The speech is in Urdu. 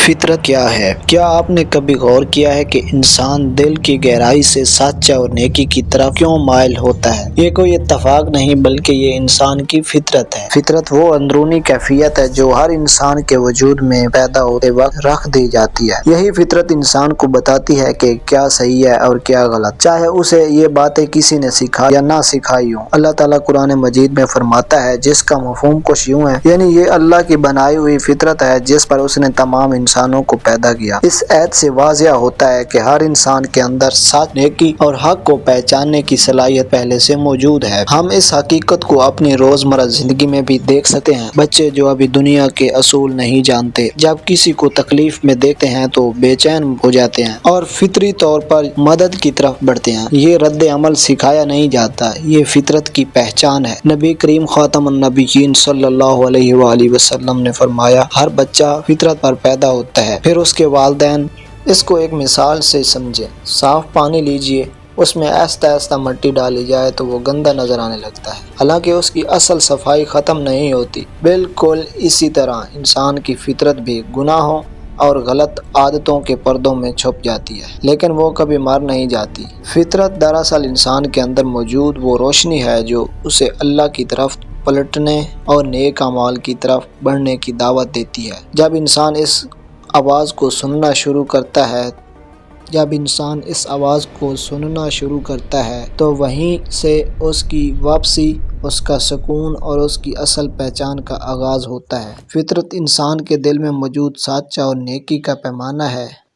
فطرت کیا ہے؟ کیا آپ نے کبھی غور کیا ہے کہ انسان دل کی گہرائی سے سچ اور نیکی کی طرف کیوں مائل ہوتا ہے؟ یہ کوئی اتفاق نہیں بلکہ یہ انسان کی فطرت ہے۔ فطرت وہ اندرونی کیفیت ہے جو ہر انسان کے وجود میں پیدا ہوتے وقت رکھ دی جاتی ہے۔ یہی فطرت انسان کو بتاتی ہے کہ کیا صحیح ہے اور کیا غلط، چاہے اسے یہ باتیں کسی نے سکھائی یا نہ سکھائی ہوں۔ اللہ تعالیٰ قرآن مجید میں فرماتا ہے، جس کا مفہوم کچھ یوں ہے، یعنی یہ اللہ کی بنائی ہوئی فطرت ہے جس پر اس نے تمام انسانوں کو پیدا کیا۔ اس آیت سے واضح ہوتا ہے کہ ہر انسان کے اندر سچ، نیکی اور حق کو پہچاننے کی صلاحیت پہلے سے موجود ہے۔ ہم اس حقیقت کو اپنی روزمرہ زندگی میں بھی دیکھ سکتے ہیں۔ بچے جو ابھی دنیا کے اصول نہیں جانتے، جب کسی کو تکلیف میں دیکھتے ہیں تو بے چین ہو جاتے ہیں اور فطری طور پر مدد کی طرف بڑھتے ہیں۔ یہ رد عمل سکھایا نہیں جاتا، یہ فطرت کی پہچان ہے۔ نبی کریم خاتم النبیین صلی اللہ علیہ وآلہ وسلم نے فرمایا، ہر بچہ فطرت پر پیدا ہوتا ہے، پھر اس کے والدین۔ اس کو ایک مثال سے سمجھیں۔ صاف پانی لیجئے، اس میں آہستہ آہستہ مٹی ڈالی جائے تو وہ گندا نظر آنے لگتا ہے، حالانکہ اس کی اصل صفائی ختم نہیں ہوتی۔ بالکل اسی طرح انسان کی فطرت بھی گناہوں اور غلط عادتوں کے پردوں میں چھپ جاتی ہے، لیکن وہ کبھی مر نہیں جاتی۔ فطرت دراصل انسان کے اندر موجود وہ روشنی ہے جو اسے اللہ کی طرف پلٹنے اور نیک اعمال کی طرف بڑھنے کی دعوت دیتی ہے۔ جب انسان اس آواز کو سننا شروع کرتا ہے تو وہیں سے اس کی واپسی، اس کا سکون اور اس کی اصل پہچان کا آغاز ہوتا ہے۔ فطرت انسان کے دل میں موجود سچ اور نیکی کا پیمانہ ہے۔